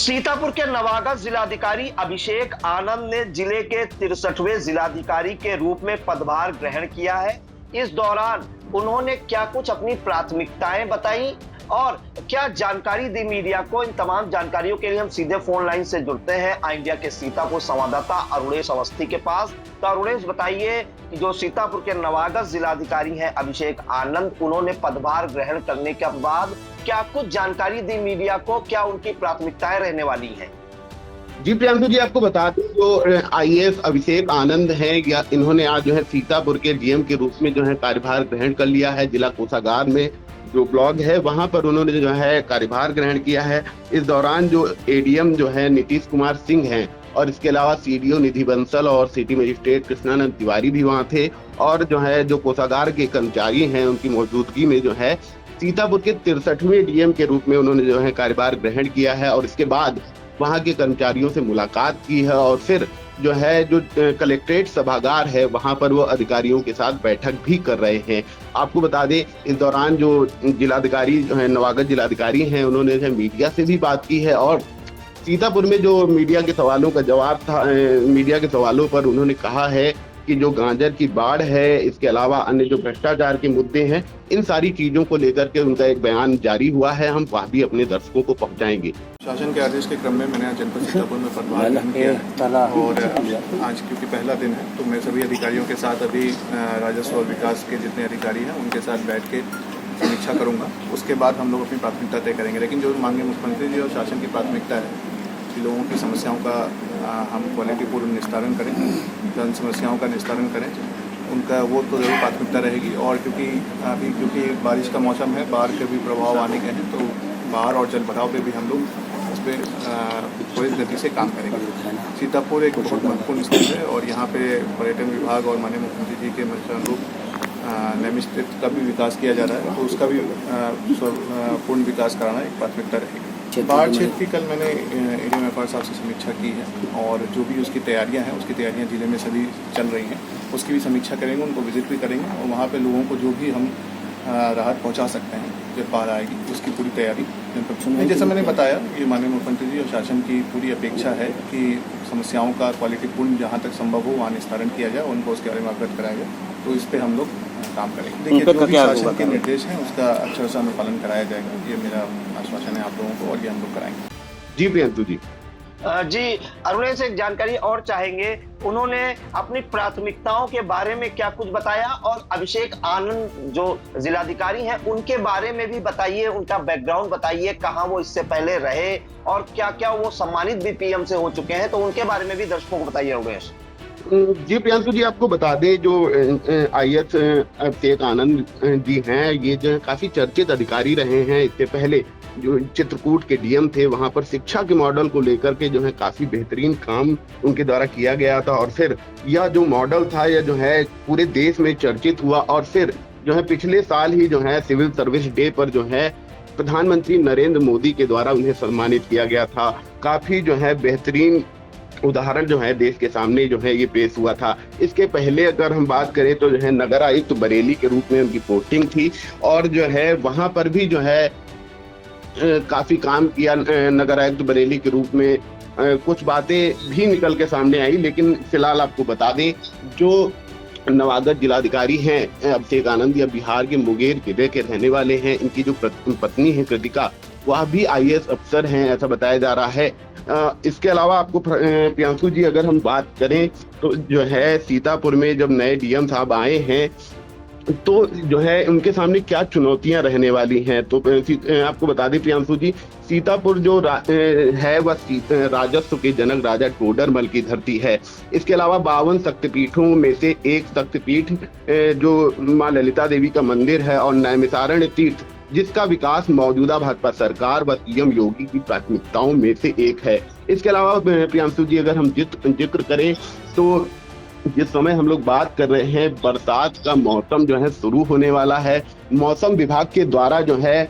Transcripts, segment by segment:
सीतापुर के नवागत जिलाधिकारी अभिषेक आनंद ने जिले के 63वें जिलाधिकारी के रूप में पदभार ग्रहण किया है। इस दौरान उन्होंने क्या कुछ अपनी प्राथमिकताएं बताई और क्या जानकारी दी मीडिया को, इन तमाम जानकारियों के लिए हम सीधे फोन लाइन से जुड़ते हैं इंडिया के सीतापुर संवाददाता अरुणेश अवस्थी के पास। तो अरुणेश, बताइए कि जो सीतापुर के नवागत जिलाधिकारी हैं अभिषेक आनंद, उन्होंने पदभार ग्रहण करने के बाद क्या कुछ जानकारी दी मीडिया को, क्या उनकी प्राथमिकताएं रहने वाली हैं? जी प्रियांशु जी, आपको बता दें जो आईएएस अभिषेक आनंद हैं, या इन्होंने आज जो है सीतापुर के डीएम के रूप में जो है कार्यभार ग्रहण कर लिया है। जिला कोषागार में जो ब्लॉक है वहां पर उन्होंने जो है कार्यभार ग्रहण किया है। इस दौरान जो एडीएम जो है नीतीश कुमार सिंह हैं और इसके अलावा सीडीओ निधि बंसल और सिटी मजिस्ट्रेट कृष्णानंद तिवारी भी वहां थे, और जो है जो कोषागार के कर्मचारी हैं उनकी मौजूदगी में जो है सीतापुर के 63वें डीएम के रूप में उन्होंने जो है कार्यभार ग्रहण किया है। और इसके बाद वहां के कर्मचारियों से मुलाकात की है और फिर जो है जो कलेक्ट्रेट सभागार है वहां पर वो अधिकारियों के साथ बैठक भी कर रहे हैं। आपको बता दें इस दौरान जो जिलाधिकारी जो है नवागत जिलाधिकारी हैं उन्होंने जो मीडिया से भी बात की है और सीतापुर में जो मीडिया के सवालों का जवाब था, मीडिया के सवालों पर उन्होंने कहा है कि जो गांजर की बाढ़ है, इसके अलावा अन्य जो भ्रष्टाचार के मुद्दे हैं, इन सारी चीजों को लेकर के उनका एक बयान जारी हुआ है। हम वह भी अपने दर्शकों को पहुंचाएंगे। शासन के आदेश के क्रम में मैंने आज जनपद सीतापुर में पदभार ग्रहण किया है और आज क्योंकि पहला दिन है तो मैं सभी अधिकारियों के साथ अभी राजस्व और विकास के जितने अधिकारी हैं उनके साथ बैठ के समीक्षा करूंगा। उसके बाद हम लोग अपनी प्राथमिकता तय करेंगे। लेकिन जो माननीय मुख्यमंत्री जी और शासन की प्राथमिकता है कि लोगों की समस्याओं का हम क्वालिटीपूर्ण निस्तारण करें, जन समस्याओं का निस्तारण करें, उनका वो तो जरूर प्राथमिकता रहेगी। और क्योंकि बारिश का मौसम है, बाढ़ के भी प्रभाव आने के हैं, तो बाढ़ और जल भराव पे भी हम लोग इस पर त्वरित गति से काम करेंगे। सीतापुर एक बहुत महत्वपूर्ण स्थल है और यहाँ पे पर्यटन विभाग और माननीय मुख्यमंत्री जी के अनुरूप नैमिष का भी विकास किया जा रहा है, तो उसका भी पूर्ण विकास कराना एक प्राथमिकता रहेगी। बाढ़ क्षेत्र की कल मैंने एडीएम एफआर साहब से समीक्षा की है और जो भी उसकी तैयारियां हैं, उसकी तैयारियां जिले में सभी चल रही हैं, उसकी भी समीक्षा करेंगे, उनको विजिट भी करेंगे और वहाँ पे लोगों को जो भी हम राहत पहुँचा सकते हैं जब बाढ़ आएगी उसकी पूरी तैयारी। जैसा मैंने बताया, ये माननीय मुख्यमंत्री जी और शासन की पूरी अपेक्षा है कि समस्याओं का क्वालिटीपूर्ण जहाँ तक संभव हो वहाँ निस्तारण किया जाए, उनको उसके बारे में अवगत कराया जाए, तो इस पर हम लोग काम करेंगे। देखिए, जो भी शासन के निर्देश हैं उसका अच्छे से हमें पालन कराया जाएगा, ये मेरा आश्वासन है आप लोगों को, और ये हम लोग कराएंगे। जी प्रियंतु जी। जी अरुणेश, एक जानकारी और चाहेंगे, उन्होंने अपनी प्राथमिकताओं के बारे में क्या कुछ बताया और अभिषेक आनंद जो जिलाधिकारी हैं उनके बारे में भी बताइए, उनका बैकग्राउंड बताइए, कहाँ वो इससे पहले रहे और क्या क्या वो सम्मानित भी पीएम से हो चुके हैं, तो उनके बारे में भी दर्शकों को बताइए अरुणेश। जी प्रियांशु जी, आपको बता दें जो आईएएस अभिषेक आनंद जी हैं, ये जो काफी चर्चित अधिकारी रहे हैं। इससे पहले जो चित्रकूट के डीएम थे वहां पर शिक्षा के मॉडल को लेकर के जो है काफी बेहतरीन काम उनके द्वारा किया गया था और फिर यह जो मॉडल था यह जो है पूरे देश में चर्चित हुआ और फिर जो है पिछले साल ही जो है सिविल सर्विस डे पर जो है प्रधानमंत्री नरेंद्र मोदी के द्वारा उन्हें सम्मानित किया गया था। काफी जो है बेहतरीन उदाहरण जो है देश के सामने जो है ये पेश हुआ था। इसके पहले अगर हम बात करें तो जो है नगर आयुक्त बरेली के रूप में उनकी पोस्टिंग थी और जो है वहां पर भी जो है काफी काम किया नगर आयुक्त बरेली के रूप में। कुछ बातें भी निकल के सामने आई, लेकिन फिलहाल आपको बता दें जो नवागत जिलाधिकारी हैं अभिषेक आनंद, या बिहार के मुंगेर जिले के रहने वाले हैं। इनकी जो पत्नी है कृतिका, वह भी आईएएस अफसर हैं ऐसा बताया जा रहा है। इसके अलावा आपको प्रियांशु जी अगर हम बात करें तो जो है सीतापुर में जब नए डीएम साहब आए हैं तो जो है उनके सामने क्या चुनौतियां रहने वाली हैं, तो आपको बता दें प्रियांशु जी, सीतापुर जो है वह राजस्व के जनक राजा टोडरमल की धरती है। इसके अलावा 52 शक्तिपीठों में से एक शक्तिपीठ जो माँ ललिता देवी का मंदिर है और नैमिषारण्य तीर्थ, जिसका विकास मौजूदा भाजपा सरकार व सीएम योगी की प्राथमिकताओं में से एक है। इसके अलावा प्रियांशु जी अगर हम जिक्र करें तो जिस समय हम लोग बात कर रहे हैं, बरसात का मौसम जो है शुरू होने वाला है। मौसम विभाग के द्वारा जो है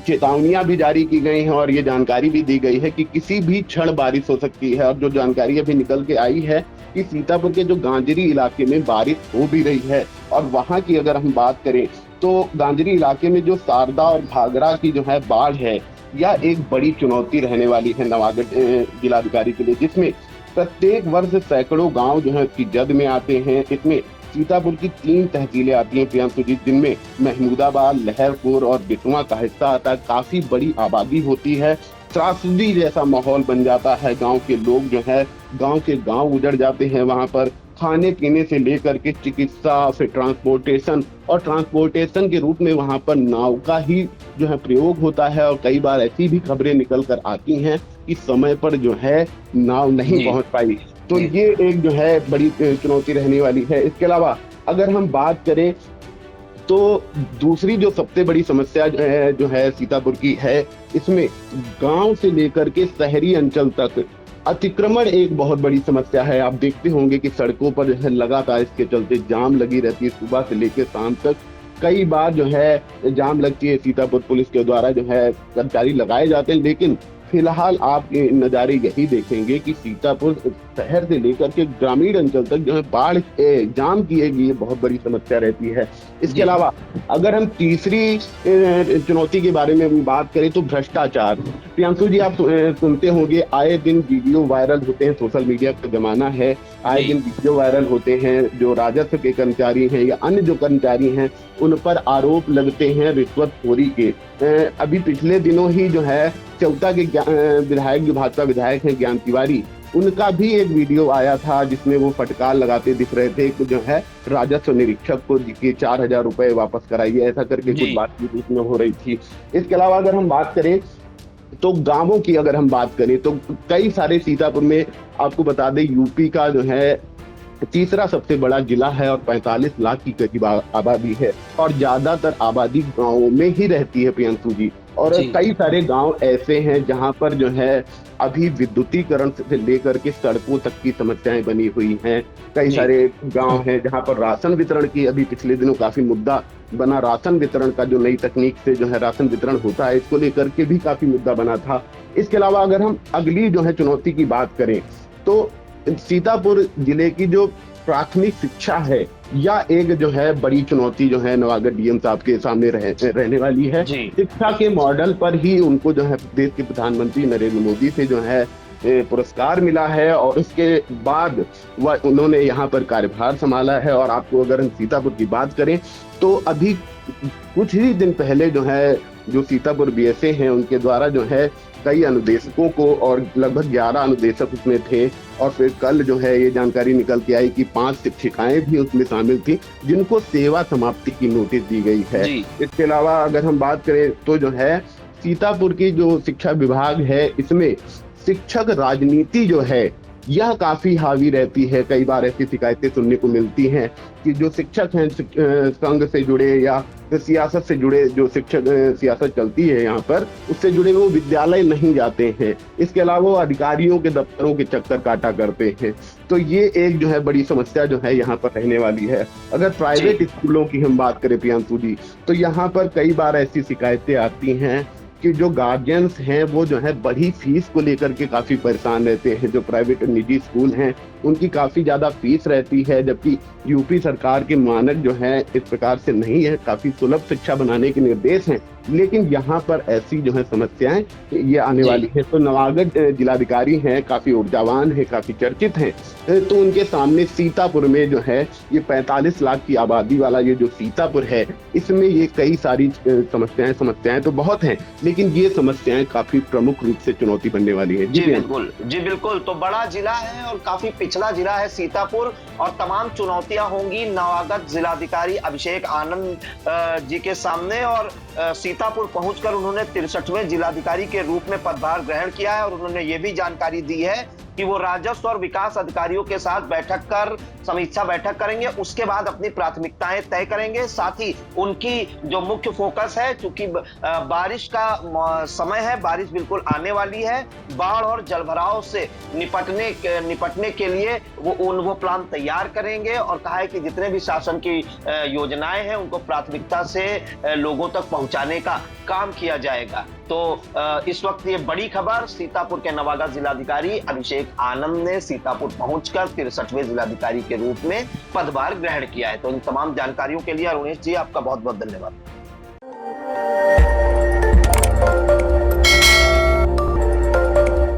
चेतावनियां भी जारी की गई हैं और ये जानकारी भी दी गई है कि किसी भी क्षण बारिश हो सकती है। और जो जानकारी अभी निकल के आई है कि सीतापुर के जो गांजरी इलाके में बारिश हो भी रही है और वहां की अगर हम बात करें तो गांजरी इलाके में जो शारदा और घाघरा की जो है बाढ़ है यह एक बड़ी चुनौती रहने वाली है नवागढ़ जिलाधिकारी के लिए, जिसमें प्रत्येक वर्ष सैकड़ों गांव जो है उसकी जद में आते हैं। इसमें सीतापुर की 3 तहसीलें आती हैं प्रियांशु जी, जिनमें महमूदाबाद, लहरपुर और बिटुआ का हिस्सा आता है। काफी बड़ी आबादी होती है, त्रासदी जैसा माहौल बन जाता है। गांव के लोग जो है गांव के गांव उजड़ जाते हैं। वहां पर खाने पीने से लेकर के चिकित्सा, फिर ट्रांसपोर्टेशन के रूप में वहां पर नाव का ही जो है प्रयोग होता है। और कई बार ऐसी भी खबरें निकल कर आती हैं कि समय पर जो है नाव नहीं पहुंच पाई। तो ये एक जो है बड़ी चुनौती रहने वाली है। इसके अलावा अगर हम बात करें तो दूसरी जो सबसे बड़ी समस्या जो है सीतापुर की है, इसमें गांव से लेकर के शहरी अंचल तक अतिक्रमण एक बहुत बड़ी समस्या है। आप देखते होंगे कि सड़कों पर जो है लगातार इसके चलते जाम लगी रहती है, सुबह से लेकर शाम तक कई बार जो है जाम लगती है। सीतापुर पुलिस के द्वारा जो है कर्मचारी लगाए जाते हैं, लेकिन फिलहाल आप नज़ारे यही देखेंगे कि सीतापुर शहर से लेकर के ग्रामीण अंचल तक जो है बाढ़ जाम की ये बहुत बड़ी समस्या रहती है। इसके अलावा अगर हम तीसरी चुनौती के बारे में बात करें तो भ्रष्टाचार। प्रियांशु जी, आप सुनते होंगे आए दिन वीडियो वायरल होते हैं, सोशल मीडिया का जमाना है, आए दिन वीडियो वायरल होते हैं। जो राजस्व के कर्मचारी हैं या अन्य जो कर्मचारी हैं उन पर आरोप लगते हैं रिश्वतखोरी के। अभी पिछले दिनों ही जो है चौथा के विधायक, जो भाजपा विधायक हैं ज्ञान तिवारी, उनका भी एक वीडियो आया था जिसमें वो फटकार लगाते दिख रहे थे कि जो है राजस्व निरीक्षक को 4,000 रुपए वापस कराइए, ऐसा करके कुछ बातचीत उसमें हो रही थी। इसके अलावा अगर हम बात करें तो गांवों की अगर हम बात करें तो कई सारे सीतापुर में, आपको बता दें यूपी का जो है तीसरा सबसे बड़ा जिला है और 45 लाख की करीब आबादी है और ज्यादातर आबादी गांवों में ही रहती है प्रियांशु जी। और कई सारे गांव ऐसे हैं जहां पर जो है अभी विद्युतीकरण से लेकर के सड़कों तक की समस्याएं बनी हुई हैं। कई सारे गांव हैं जहां पर राशन वितरण की अभी पिछले दिनों काफी मुद्दा बना। राशन वितरण का जो नई तकनीक से जो है राशन वितरण होता है, इसको लेकर के भी काफी मुद्दा बना था। इसके अलावा अगर हम अगली जो है चुनौती की बात करें तो सीतापुर जिले की जो प्राथमिक शिक्षा है, या एक जो है बड़ी चुनौती जो है नवागढ़ डीएम साहब के सामने रहने वाली है। शिक्षा के मॉडल पर ही उनको जो है देश के प्रधानमंत्री नरेंद्र मोदी से जो है पुरस्कार मिला है और उसके बाद उन्होंने यहाँ पर कार्यभार संभाला है। और आपको अगर हम सीतापुर की बात करें तो अभी कुछ ही दिन पहले जो है जो सीतापुर बीएसए हैं उनके द्वारा जो है कई अनुदेशकों को, और लगभग 11 अनुदेशक उसमें थे, और फिर कल जो है ये जानकारी निकल के आई कि 5 शिक्षिकाएं भी उसमें शामिल थी जिनको सेवा समाप्ति की नोटिस दी गई है। इसके अलावा अगर हम बात करें तो जो है सीतापुर की जो शिक्षा विभाग है, इसमें शिक्षक राजनीति जो है यह काफी हावी रहती है। कई बार ऐसी शिकायतें सुनने को मिलती हैं कि जो शिक्षक हैं संघ से जुड़े या सियासत से जुड़े, जो शिक्षक सियासत चलती है यहाँ पर, उससे जुड़े वो विद्यालय नहीं जाते हैं। इसके अलावा वो अधिकारियों के दफ्तरों के चक्कर काटा करते हैं। तो ये एक जो है बड़ी समस्या जो है यहाँ पर रहने वाली है। अगर प्राइवेट स्कूलों की हम बात करें प्रियांशु जी, तो यहाँ पर कई बार ऐसी शिकायतें आती हैं कि जो गार्जियंस हैं वो जो है बड़ी फीस को लेकर के काफी परेशान रहते हैं। जो प्राइवेट निजी स्कूल हैं उनकी काफी ज्यादा फीस रहती है, जबकि यूपी सरकार के मानक जो है इस प्रकार से नहीं है, काफी सुलभ शिक्षा बनाने के निर्देश हैं, लेकिन यहाँ पर ऐसी जो है समस्याएं ये आने वाली है। तो नवागढ़ जिलाधिकारी हैं, काफी ऊर्जावान है, काफी चर्चित हैं, तो उनके सामने सीतापुर में जो है ये 45 लाख की आबादी वाला ये जो सीतापुर है, इसमें ये कई सारी समस्याएं तो बहुत हैं, लेकिन ये समस्याएं काफी प्रमुख रूप से चुनौती बनने वाली है। जी बिल्कुल। तो बड़ा जिला है और काफी पिछड़ा जिला है सीतापुर, और तमाम चुनौतियां होंगी नवागढ़ जिलाधिकारी अभिषेक आनंद जी के सामने। और सीतापुर पहुंचकर उन्होंने 63वें जिलाधिकारी के रूप में पदभार ग्रहण किया है और उन्होंने ये भी जानकारी दी है कि वो राजस्व और विकास अधिकारियों के साथ बैठक कर समीक्षा बैठक करेंगे, उसके बाद अपनी प्राथमिकताएं तय करेंगे। साथ ही उनकी जो मुख्य फोकस है, क्योंकि बारिश का समय है, बारिश बिल्कुल आने वाली है, बाढ़ और जलभराव से निपटने के लिए वो प्लान तैयार करेंगे। और कहा है कि जितने भी शासन की योजनाएं हैं उनको प्राथमिकता से लोगों तक पहुंचाने का काम किया जाएगा। तो इस वक्त ये बड़ी खबर, सीतापुर के नवागढ़ जिलाधिकारी अभिषेक आनंद ने सीतापुर पहुंचकर 63वें जिलाधिकारी के रूप में पदभार ग्रहण किया है। तो इन तमाम जानकारियों के लिए अरुणेश जी आपका बहुत बहुत धन्यवाद।